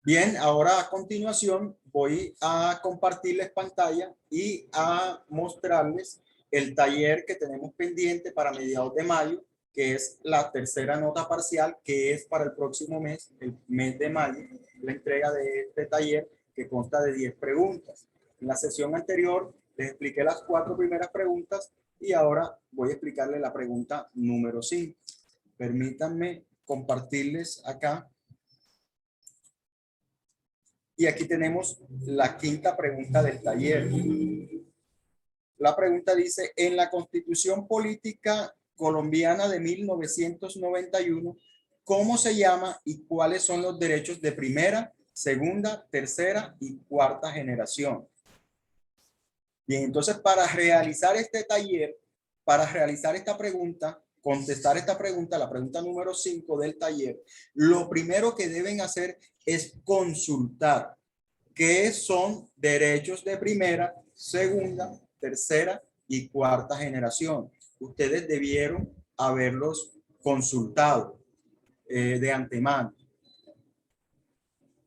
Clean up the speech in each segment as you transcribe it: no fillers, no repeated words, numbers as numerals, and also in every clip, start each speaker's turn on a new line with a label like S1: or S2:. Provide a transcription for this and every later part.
S1: Bien, ahora a continuación voy a compartirles pantalla y a mostrarles el taller que tenemos pendiente para mediados de mayo, que es la tercera nota parcial, que es para el próximo mes, el mes de mayo, la entrega de este taller que consta de 10 preguntas. En la sesión anterior les expliqué las 4 primeras preguntas y ahora voy a explicarles la pregunta número 5. Permítanme compartirles acá. Y aquí tenemos la quinta pregunta del taller. La pregunta dice, en la Constitución Política Colombiana de 1991, ¿cómo se llama y cuáles son los derechos de primera, segunda, tercera y cuarta generación? Bien, entonces para realizar este taller, para realizar esta pregunta, contestar esta pregunta, la pregunta número 5 del taller, lo primero que deben hacer es consultar qué son derechos de primera, segunda, tercera y cuarta generación. Ustedes debieron haberlos consultado de antemano.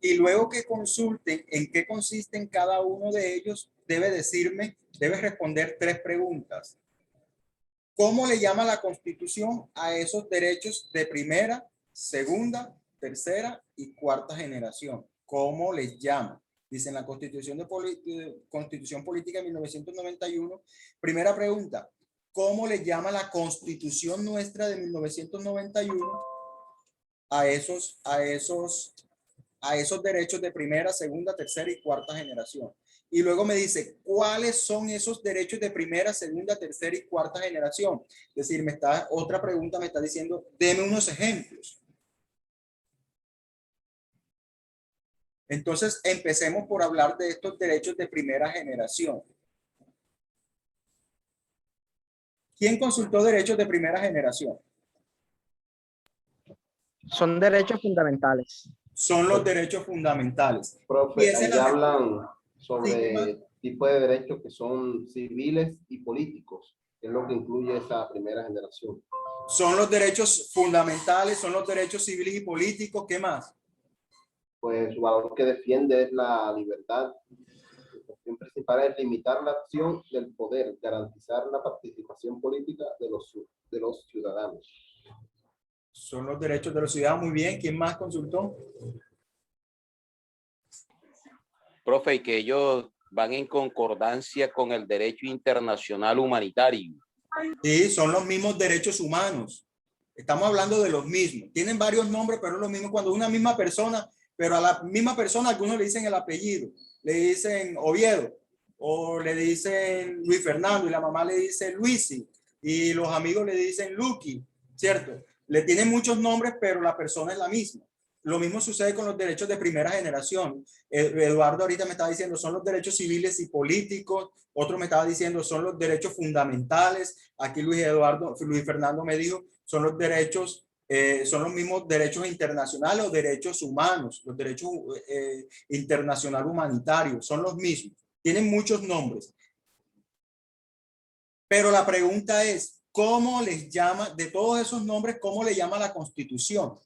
S1: Y luego que consulten en qué consisten cada uno de ellos, debe responder 3 preguntas. ¿Cómo le llama la Constitución a esos derechos de primera, segunda, tercera y cuarta generación? ¿Cómo les llama? Dice en la Constitución Constitución Política de 1991. Primera pregunta, ¿cómo le llama la Constitución nuestra de 1991 a esos derechos de primera, segunda, tercera y cuarta generación? Y luego me dice, ¿cuáles son esos derechos de primera, segunda, tercera y cuarta generación? Es decir, otra pregunta me está diciendo, deme unos ejemplos. Entonces, empecemos por hablar de estos derechos de primera generación. ¿Quién consultó derechos de primera generación?
S2: Son derechos fundamentales.
S1: Son los derechos fundamentales.
S3: Profe, ahí hablan sobre tipo de derechos que son civiles y políticos, que es lo que incluye esa primera generación.
S1: Son los derechos fundamentales, son los derechos civiles y políticos. ¿Qué más?
S3: Pues su valor que defiende es la libertad. La cuestión principal es limitar la acción del poder, garantizar la participación política de los ciudadanos.
S1: Son los derechos de los ciudadanos. Muy bien. ¿Quién más consultó?
S4: Profe, y que ellos van en concordancia con el derecho internacional humanitario.
S1: Sí, son los mismos derechos humanos. Estamos hablando de los mismos. Tienen varios nombres, pero es lo mismo cuando una misma persona, pero a la misma persona algunos le dicen el apellido. Le dicen Oviedo o le dicen Luis Fernando y la mamá le dice Luisi y los amigos le dicen Lucky, ¿cierto? Le tienen muchos nombres, pero la persona es la misma. Lo mismo sucede con los derechos de primera generación. Eduardo ahorita me estaba diciendo son los derechos civiles y políticos. Otro me estaba diciendo son los derechos fundamentales. Aquí Luis Fernando me dijo son los derechos, son los mismos derechos internacionales o derechos humanos. Los derechos internacional humanitarios son los mismos. Tienen muchos nombres. Pero la pregunta es, ¿cómo les llama, de todos esos nombres, cómo le llama la Constitución?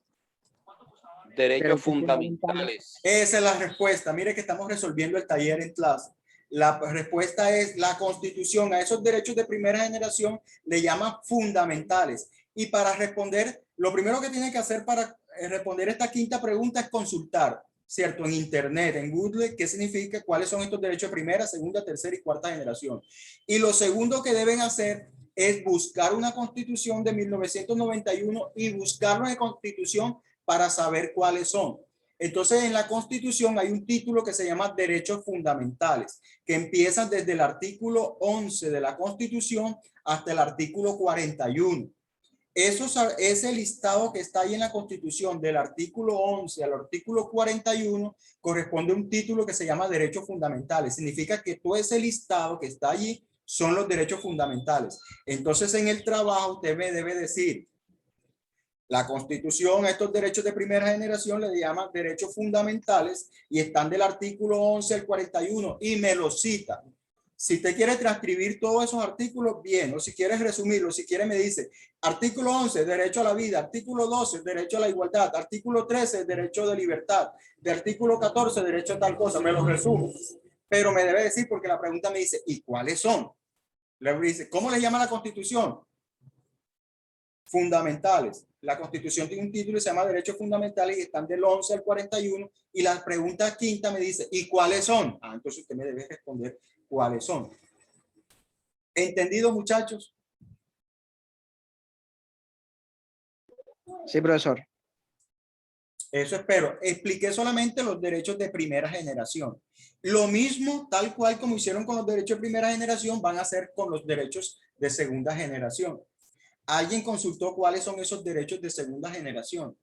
S4: Derechos fundamentales.
S1: Esa es la respuesta. Mire que estamos resolviendo el taller en clase. La respuesta es la Constitución. A esos derechos de primera generación le llama fundamentales. Y para responder, lo primero que tiene que hacer para responder esta quinta pregunta es consultar, ¿cierto? En Internet, en Google, ¿qué significa? ¿Cuáles son estos derechos de primera, segunda, tercera y cuarta generación? Y lo segundo que deben hacer es buscar una Constitución de 1991 y buscarlo en la Constitución para saber cuáles son. Entonces, en la Constitución hay un título que se llama Derechos Fundamentales, que empiezan desde el artículo 11 de la Constitución hasta el artículo 41. Ese listado que está ahí en la Constitución, del artículo 11 al artículo 41, corresponde a un título que se llama Derechos Fundamentales. Significa que todo ese listado que está allí son los derechos fundamentales. Entonces, en el trabajo usted me debe decir, la Constitución a estos derechos de primera generación le llama derechos fundamentales y están del artículo 11 al 41 y me los cita. Si usted quiere transcribir todos esos artículos, bien. O si quieres resumirlo, si quiere me dice, artículo 11, derecho a la vida. Artículo 12, derecho a la igualdad. Artículo 13, derecho de libertad. De artículo 14, derecho a tal cosa. Me lo resumo. Pero me debe decir, porque la pregunta me dice, ¿y cuáles son? Le dice, ¿cómo le llama la Constitución? Fundamentales. La Constitución tiene un título y se llama Derechos Fundamentales y están del 11 al 41. Y la pregunta quinta me dice, ¿y cuáles son? Ah, entonces usted me debe responder cuáles son. ¿Entendido, muchachos?
S2: Sí, profesor.
S1: Eso espero. Expliqué solamente los derechos de primera generación. Lo mismo, tal cual como hicieron con los derechos de primera generación, van a hacer con los derechos de segunda generación. ¿Alguien consultó cuáles son esos derechos de segunda generación?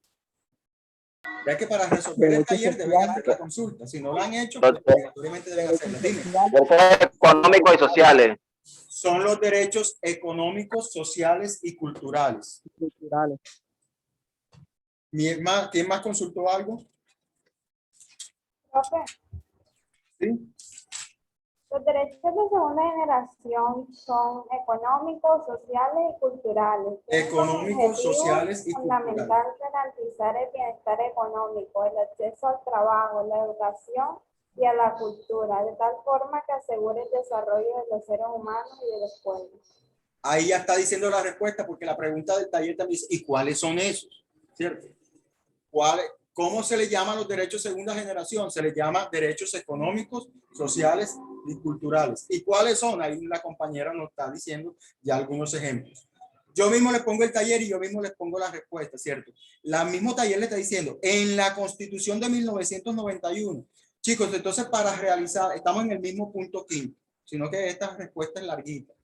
S1: Ya que para resolver el taller deben hacer la consulta. Si no la han hecho, pues obligatoriamente deben hacerla. Dime.
S5: Derechos económicos y sociales.
S1: Son los derechos económicos, sociales y culturales.
S2: Culturales.
S1: ¿Quién más consultó algo?
S6: Profe,
S1: Sí.
S6: los derechos de segunda generación son económicos, sociales y culturales. Tienen como
S1: Económicos,
S6: objetivo
S1: sociales y
S6: fundamental
S1: culturales.
S6: garantizar el bienestar económico, el acceso al trabajo, la educación y a la cultura, de tal forma que asegure el desarrollo de los seres humanos y de los pueblos.
S1: Ahí ya está diciendo la respuesta, porque la pregunta del taller también dice, ¿y cuáles son esos? ¿Cierto? ¿Cómo se le llama a los derechos de segunda generación? Se les llama derechos económicos, sociales y culturales. ¿Y cuáles son? Ahí la compañera nos está diciendo ya algunos ejemplos. Yo mismo le pongo el taller y yo mismo les pongo la respuesta, ¿cierto? La mismo taller le está diciendo, en la Constitución de 1991. Chicos, entonces para realizar, estamos en el mismo punto quinto, sino que esta respuesta es larguita.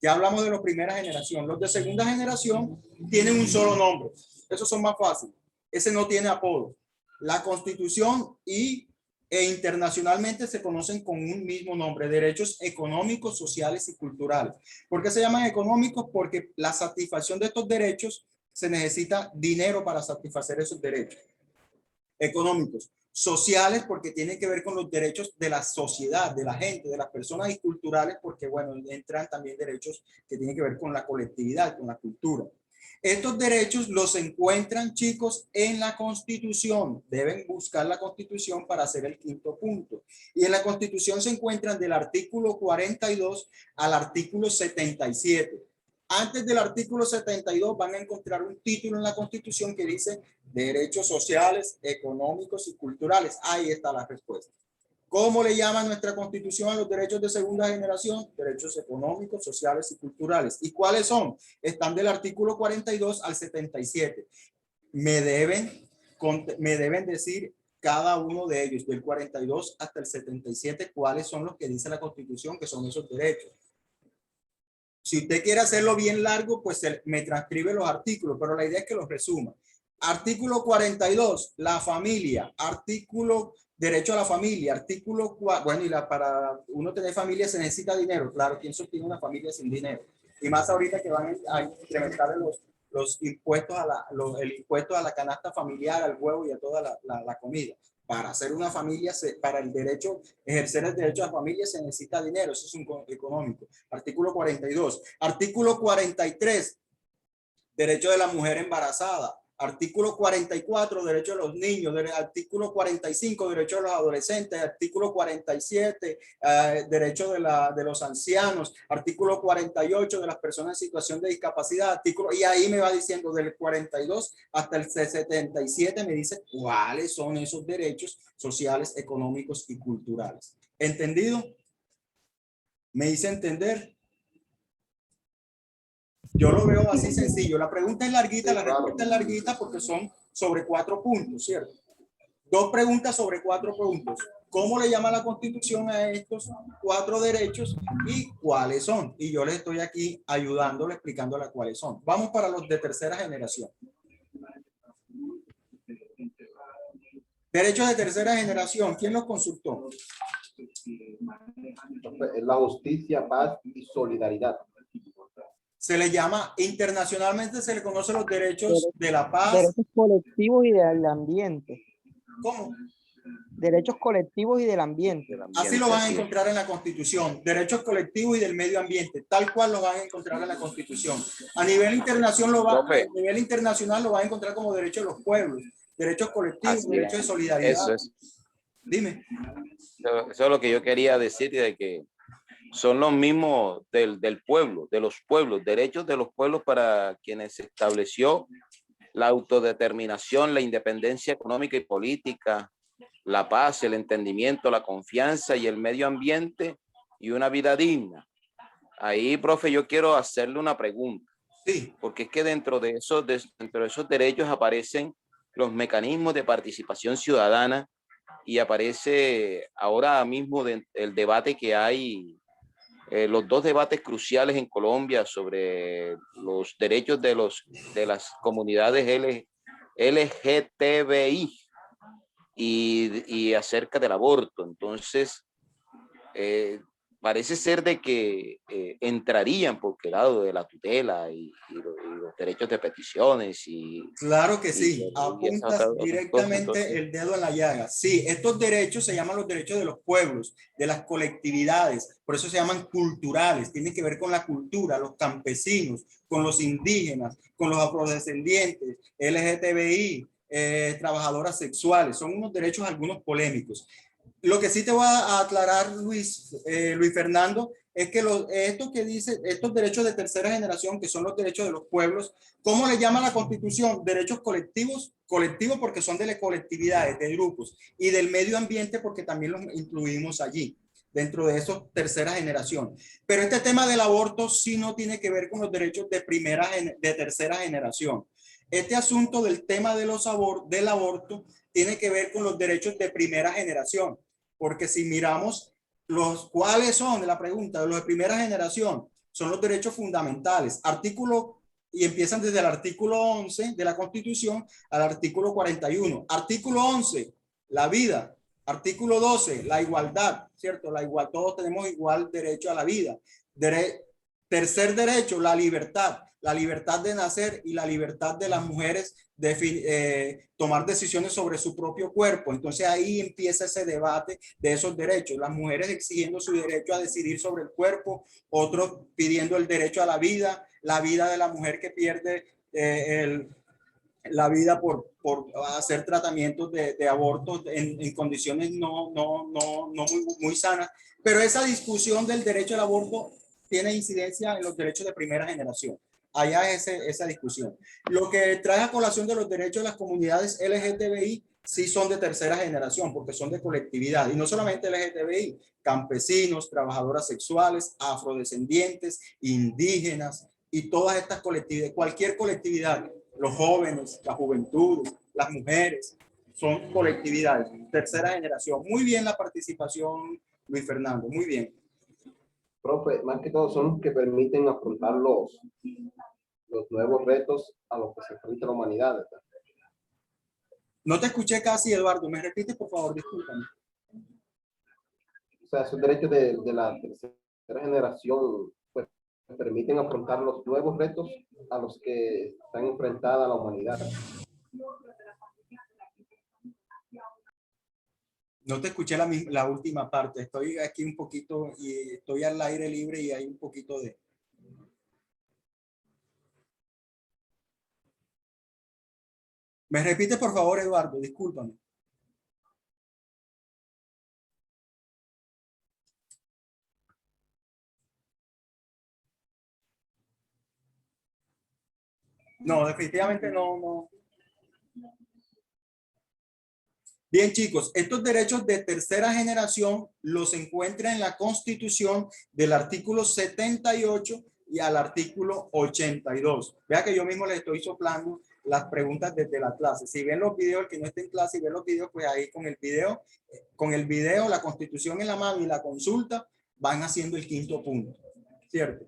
S1: Ya hablamos de la primera generación. Los de segunda generación tienen un solo nombre. Esos son más fáciles. Ese no tiene apodo. La Constitución e internacionalmente se conocen con un mismo nombre: derechos económicos, sociales y culturales. ¿Por qué se llaman económicos? Porque la satisfacción de estos derechos se necesita dinero para satisfacer esos derechos. Económicos. Sociales, porque tienen que ver con los derechos de la sociedad, de la gente, de las personas, y culturales porque, bueno, entran también derechos que tienen que ver con la colectividad, con la cultura. Estos derechos los encuentran, chicos, en la Constitución. Deben buscar la Constitución para hacer el quinto punto. Y en la Constitución se encuentran del artículo 42 al artículo 77. Antes del artículo 72 van a encontrar un título en la Constitución que dice derechos sociales, económicos y culturales. Ahí está la respuesta. ¿Cómo le llama nuestra Constitución a los derechos de segunda generación? Derechos económicos, sociales y culturales. ¿Y cuáles son? Están del artículo 42 al 77. Me deben decir cada uno de ellos, del 42 hasta el 77, cuáles son los que dice la Constitución que son esos derechos. Si usted quiere hacerlo bien largo, pues me transcribe los artículos, pero la idea es que los resuma. Artículo 42, la familia. Artículo derecho a la familia. Artículo 4, bueno, y para uno tener familia se necesita dinero. Claro, ¿quién sostiene una familia sin dinero? Y más ahorita que van a incrementar los impuestos el impuesto a la canasta familiar, al huevo y a toda la comida. Para hacer una familia, para ejercer el derecho a la familia se necesita dinero. Eso es un económico. Artículo 42. Artículo 43, derecho de la mujer embarazada. Artículo 44, derecho de los niños. Artículo 45, derecho de los adolescentes. Artículo 47, derecho de los ancianos. Artículo 48, de las personas en situación de discapacidad. Y ahí me va diciendo del 42 hasta el 77, me dice cuáles son esos derechos sociales, económicos y culturales. ¿Entendido? ¿Me hice entender? Yo lo veo así sencillo. La pregunta es larguita, la respuesta es larguita porque son sobre 4 puntos, ¿cierto? 2 preguntas sobre 4 puntos. ¿Cómo le llama la Constitución a estos 4 derechos y cuáles son? Y yo les estoy aquí ayudándole, explicándole cuáles son. Vamos para los de tercera generación. Derechos de tercera generación, ¿quién los consultó?
S3: Es la justicia, paz y solidaridad.
S1: Se le llama, internacionalmente se le conoce los derechos de la paz.
S2: Derechos colectivos y del ambiente.
S1: ¿Cómo?
S2: Derechos colectivos y del ambiente.
S1: Así lo van a
S4: Así es.
S1: encontrar en la Constitución. Derechos colectivos y del medio ambiente, tal cual lo van a encontrar en la Constitución. A nivel internacional
S4: Profe.
S1: lo va a encontrar como derechos de los pueblos, derechos colectivos,
S4: Así
S1: derechos de
S4: es.
S1: solidaridad.
S4: Eso es.
S1: Dime.
S4: Eso es lo que yo quería decir, de que son los mismos del pueblo, de los pueblos, derechos de los pueblos para quienes se estableció la autodeterminación, la independencia económica y política, la paz, el entendimiento, la confianza y el medio ambiente y una vida digna. Ahí, profe, yo quiero hacerle una pregunta,
S1: Sí,
S4: porque es que dentro de esos derechos aparecen los mecanismos de participación ciudadana y aparece ahora mismo el debate que hay, los dos debates cruciales en Colombia sobre los derechos de las comunidades LGTBI y acerca del aborto. Entonces, parece ser de que entrarían por el lado de la tutela y los derechos de peticiones
S1: claro que
S4: y
S1: sí.
S4: esas
S1: Apuntas
S4: otras cosas.
S1: directamente
S4: Entonces,
S1: el dedo en la llaga. Sí, estos derechos se llaman los derechos de los pueblos, de las colectividades. Por eso se llaman culturales. Tienen que ver con la cultura, los campesinos, con los indígenas, con los afrodescendientes, LGTBI, trabajadoras sexuales. Son unos derechos algunos polémicos. Lo que sí te voy a aclarar, Luis Fernando, es que esto que dice, estos derechos de tercera generación, que son los derechos de los pueblos, ¿cómo le llama la Constitución? Derechos colectivos, colectivos porque son de las colectividades, de grupos, y del medio ambiente porque también los incluimos allí, dentro de esos tercera generación. Pero este tema del aborto sí no tiene que ver con los derechos de tercera generación. Este asunto del tema de del aborto tiene que ver con los derechos de primera generación, porque si miramos cuáles son, de la pregunta de los de primera generación, son los derechos fundamentales, y empiezan desde el artículo 11 de la Constitución al artículo 41. Artículo 11, la vida. Artículo 12, la igualdad, ¿cierto? Todos tenemos igual derecho a la vida. Tercer derecho, la libertad de nacer y la libertad de las mujeres de tomar decisiones sobre su propio cuerpo. Entonces ahí empieza ese debate de esos derechos. Las mujeres exigiendo su derecho a decidir sobre el cuerpo, otros pidiendo el derecho a la vida de la mujer que pierde la vida por hacer tratamientos de aborto en condiciones no muy sanas. Pero esa discusión del derecho al aborto tiene incidencia en los derechos de primera generación. Allá es esa discusión. Lo que trae a colación de los derechos de las comunidades LGTBI sí son de tercera generación porque son de colectividad. Y no solamente LGTBI, campesinos, trabajadoras sexuales, afrodescendientes, indígenas y todas estas colectividades, cualquier colectividad, los jóvenes, la juventud, las mujeres, son colectividades, tercera generación. Muy bien la participación, Luis Fernando, muy bien.
S3: Profe, más que todo son los que permiten afrontar los nuevos retos a los que se enfrenta la humanidad, ¿verdad?
S1: No te escuché casi, Eduardo. ¿Me repites, por favor? Discúlpame.
S3: O sea, esos derechos de la tercera generación pues, permiten afrontar los nuevos retos a los que están enfrentada la humanidad.
S1: No te escuché la última parte. Estoy aquí un poquito y estoy al aire libre y hay un poquito de... ¿Me repite, por favor, Eduardo? Discúlpame. No, definitivamente no. Bien, chicos, estos derechos de tercera generación los encuentran en la Constitución del artículo 78 y al artículo 82. Vea que yo mismo les estoy soplando las preguntas desde la clase. Si ven los videos, el que no esté en clase y ven los videos, pues ahí con el video, la Constitución en la mano y la consulta, van haciendo el quinto punto, ¿cierto?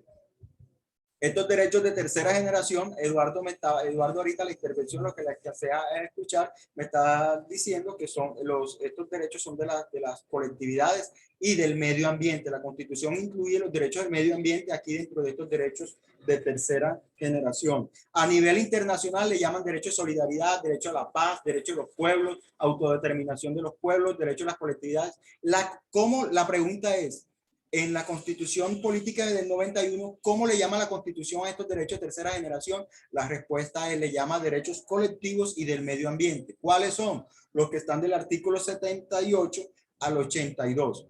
S1: Estos derechos de tercera generación, Eduardo ahorita la intervención, lo que le sea escuchar, me está diciendo que estos derechos son de las colectividades y del medio ambiente. La Constitución incluye los derechos del medio ambiente aquí dentro de estos derechos de tercera generación. A nivel internacional le llaman derecho de solidaridad, derecho a la paz, derecho de los pueblos, autodeterminación de los pueblos, derecho a las colectividades. La pregunta es, en la Constitución Política del 91, ¿cómo le llama la Constitución a estos derechos de tercera generación? La respuesta es, le llama derechos colectivos y del medio ambiente. ¿Cuáles son? Los que están del artículo 78 al 82.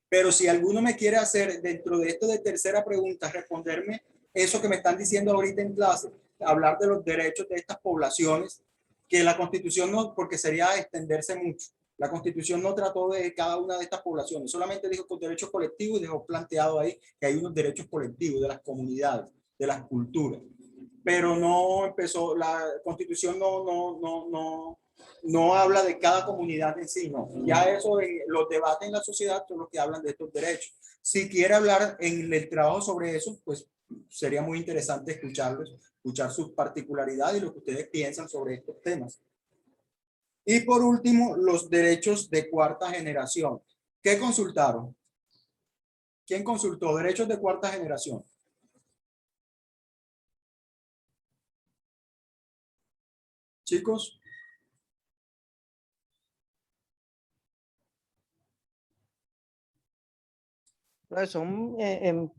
S1: Pero si alguno me quiere hacer dentro de esto de tercera pregunta, responderme eso que me están diciendo ahorita en clase, hablar de los derechos de estas poblaciones, que la Constitución no, porque sería extenderse mucho. La Constitución no trató de cada una de estas poblaciones, solamente dijo con derechos colectivos y dejó planteado ahí que hay unos derechos colectivos de las comunidades, de las culturas. Pero no empezó, la Constitución no habla de cada comunidad en sí, no. Ya eso, los debates en la sociedad son los que hablan de estos derechos. Si quiere hablar en el trabajo sobre eso, pues sería muy interesante escucharlos, escuchar sus particularidades y lo que ustedes piensan sobre estos temas. Y por último, los derechos de cuarta generación. ¿Qué consultaron? ¿Quién consultó? Derechos de cuarta generación. Chicos.
S2: Pues son, en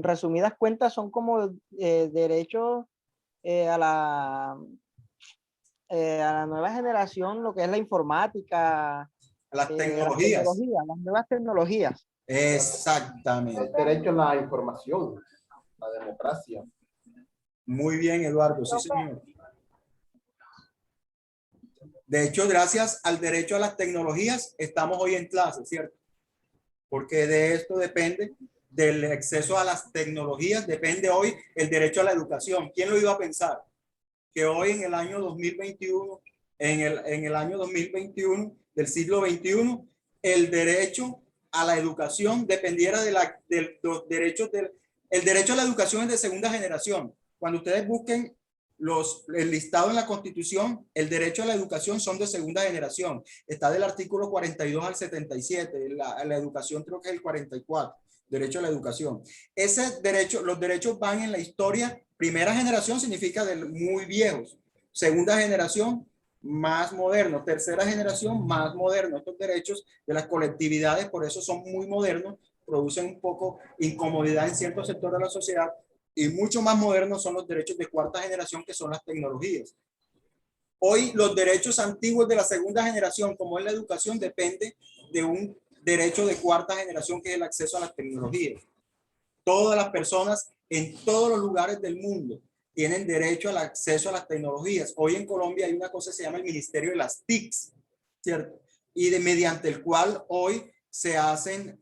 S2: resumidas cuentas, son como derechos a la nueva generación, lo que es la informática,
S1: Las tecnologías.
S2: las nuevas tecnologías.
S1: Exactamente.
S3: El derecho a la información, la democracia.
S1: Muy bien, Eduardo. Sí, señor. De hecho, gracias al derecho a las tecnologías, estamos hoy en clase, ¿cierto? Porque de esto depende, del acceso a las tecnologías, depende hoy el derecho a la educación. ¿Quién lo iba a pensar? Que hoy en el año 2021, en el año 2021 del siglo XXI, el derecho a la educación dependiera de los derechos el derecho a la educación es de segunda generación. Cuando ustedes busquen el listado en la Constitución, el derecho a la educación son de segunda generación. Está del artículo 42 al 77. La educación creo que es el 44. Derecho a la educación. Ese derecho, los derechos van en la historia. Primera generación significa de muy viejos. Segunda generación, más moderno. Tercera generación, más moderno. Estos derechos de las colectividades, por eso son muy modernos, producen un poco incomodidad en ciertos sectores de la sociedad. Y mucho más modernos son los derechos de cuarta generación, que son las tecnologías. Hoy los derechos antiguos de la segunda generación, como es la educación, depende de un derecho de cuarta generación, que es el acceso a las tecnologías. Todas las personas en todos los lugares del mundo tienen derecho al acceso a las tecnologías. Hoy en Colombia hay una cosa que se llama el Ministerio de las TICs, ¿cierto? Y mediante el cual hoy se hacen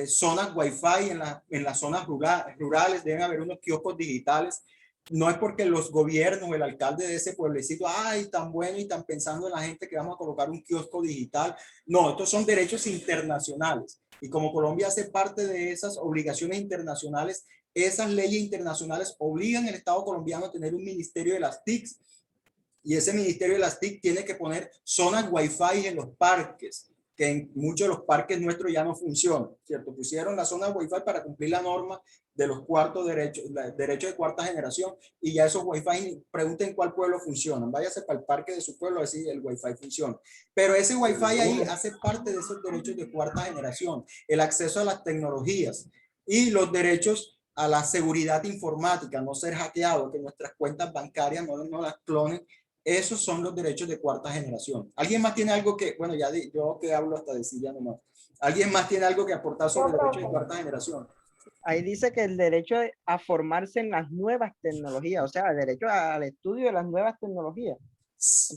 S1: zonas Wi-Fi en las zonas rurales, deben haber unos kioscos digitales. No es porque los gobiernos, el alcalde de ese pueblecito, ay, tan bueno y tan pensando en la gente que vamos a colocar un kiosco digital. No, estos son derechos internacionales. Y como Colombia hace parte de esas obligaciones internacionales, esas leyes internacionales obligan al Estado colombiano a tener un ministerio de las TICs. Y ese ministerio de las TIC tiene que poner zonas Wi-Fi en los parques, que en muchos de los parques nuestros ya no funcionan, ¿cierto? Pusieron la zona Wi-Fi para cumplir la norma de los derechos de cuarta generación, y ya esos Wi-Fi, pregunten cuál pueblo funcionan, váyase para el parque de su pueblo a ver si el Wi-Fi funciona. Pero ese Wi-Fi ahí hace parte de esos derechos de cuarta generación, el acceso a las tecnologías y los derechos a la seguridad informática, no ser hackeado, que nuestras cuentas bancarias no las clonen. Esos son los derechos de cuarta generación. ¿Alguien más tiene algo que, bueno, ya yo que hablo hasta decir ya nomás. ¿Alguien más tiene algo que aportar sobre el derecho de cuarta generación?
S2: Ahí dice que el derecho a formarse en las nuevas tecnologías, o sea, el derecho al estudio de las nuevas tecnologías.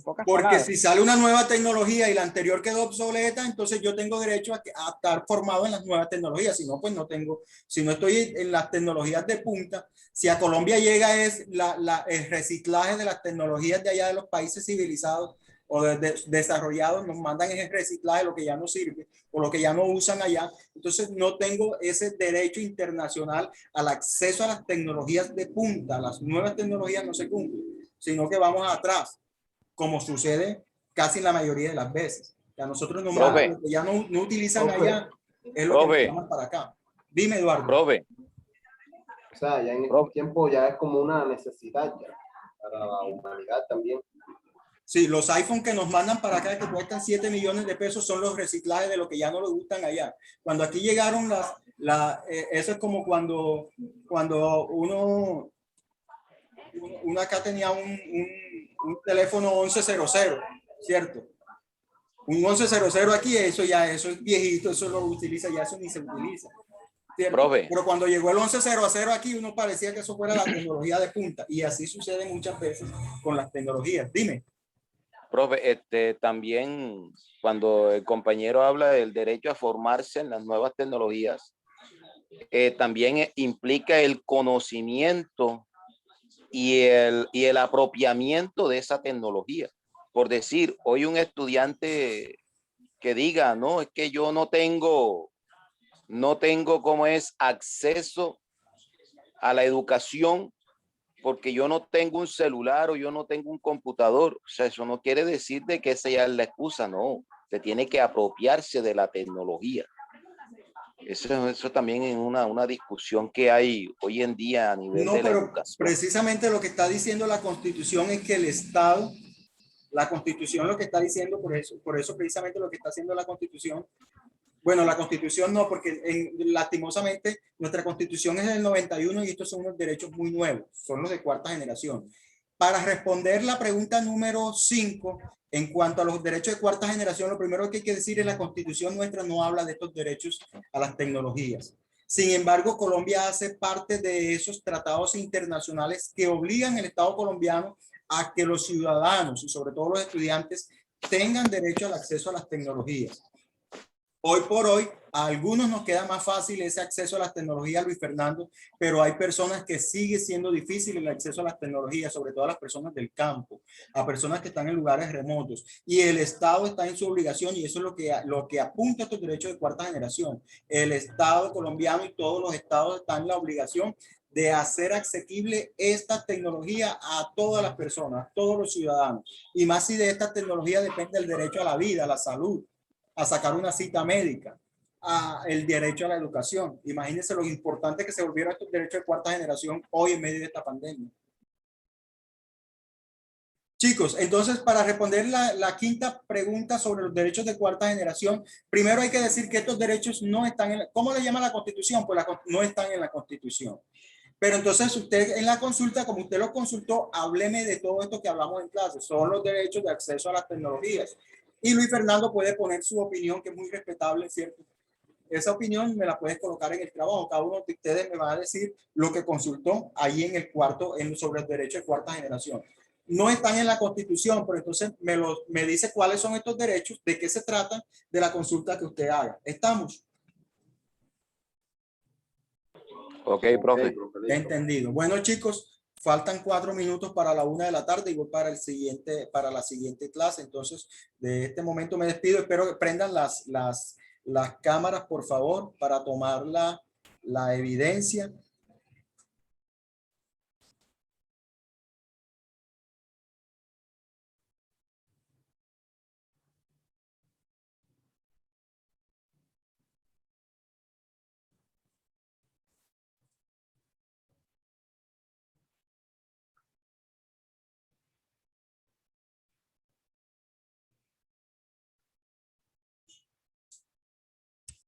S1: Porque
S2: palabras,
S1: si sale una nueva tecnología y la anterior quedó obsoleta, entonces yo tengo derecho a estar formado en las nuevas tecnologías. Si no, pues no tengo. Si no estoy en las tecnologías de punta, si a Colombia llega es el reciclaje de las tecnologías de allá de los países civilizados, o desarrollados, nos mandan en el reciclaje lo que ya no sirve o lo que ya no usan allá. Entonces no tengo ese derecho internacional al acceso a las tecnologías de punta. Las nuevas tecnologías no se cumplen, sino que vamos atrás, como sucede casi la mayoría de las veces. Que a nosotros nos mandan lo que ya no utilizan allá, es lo que nos llaman para acá. Dime, Eduardo.
S4: Profe.
S3: O sea, ya en estos tiempos ya es como una necesidad ya para la humanidad también.
S1: Sí, los iPhone que nos mandan para acá que cuestan 7 millones de pesos son los reciclajes de lo que ya no les gustan allá. Cuando aquí llegaron eso es como cuando uno acá tenía un teléfono 1100, ¿cierto? Un 1100 aquí, eso es viejito, eso lo utiliza, ya eso ni se utiliza.
S4: Profe.
S1: Pero cuando llegó el 1100 aquí, uno parecía que eso fuera la tecnología de punta. Y así sucede muchas veces con las tecnologías. Dime.
S4: Profe, también cuando el compañero habla del derecho a formarse en las nuevas tecnologías, también implica el conocimiento y el apropiamiento de esa tecnología. Por decir, hoy un estudiante que diga, no, es que yo no tengo cómo es acceso a la educación porque yo no tengo un celular o yo no tengo un computador. O sea, eso no quiere decir de que esa ya es la excusa, no. Se tiene que apropiarse de la tecnología. Eso también es una discusión que hay hoy en día a nivel de la educación.
S1: Precisamente lo que está diciendo la Constitución es que el Estado, la Constitución lo que está diciendo, por eso precisamente lo que está haciendo la Constitución. Bueno, la Constitución no, porque lastimosamente nuestra Constitución es del 91 y estos son unos derechos muy nuevos, son los de cuarta generación. Para responder la pregunta número 5, en cuanto a los derechos de cuarta generación, lo primero que hay que decir es que la Constitución nuestra no habla de estos derechos a las tecnologías. Sin embargo, Colombia hace parte de esos tratados internacionales que obligan al Estado colombiano a que los ciudadanos y sobre todo los estudiantes tengan derecho al acceso a las tecnologías. Hoy por hoy, a algunos nos queda más fácil ese acceso a las tecnologías, Luis Fernando, pero hay personas que sigue siendo difícil el acceso a las tecnologías, sobre todo a las personas del campo, a personas que están en lugares remotos. Y el Estado está en su obligación, y eso es lo que apunta a estos derechos de cuarta generación. El Estado colombiano y todos los estados están en la obligación de hacer asequible esta tecnología a todas las personas, a todos los ciudadanos. Y más si de esta tecnología depende el derecho a la vida, a la salud, a sacar una cita médica, a el derecho a la educación. Imagínense lo importante que se volvieron estos derechos de cuarta generación hoy en medio de esta pandemia. Chicos, entonces para responder la quinta pregunta sobre los derechos de cuarta generación, primero hay que decir que estos derechos no están en ¿cómo le llama la Constitución? Pues no están en la Constitución. Pero entonces usted en la consulta, como usted lo consultó, hábleme de todo esto que hablamos en clase. Son los derechos de acceso a las tecnologías. Y Luis Fernando puede poner su opinión, que es muy respetable, ¿cierto? Esa opinión me la puedes colocar en el trabajo. Cada uno de ustedes me va a decir lo que consultó ahí en el cuarto, sobre el derecho de cuarta generación. No están en la Constitución, pero entonces me dice cuáles son estos derechos, de qué se tratan, de la consulta que usted haga. ¿Estamos?
S4: Ok, profe.
S1: Entendido. Bueno, chicos, faltan 4 minutos para la 1 de la tarde y voy para la siguiente clase. Entonces, de este momento me despido. Espero que prendan las cámaras, por favor, para tomar la evidencia.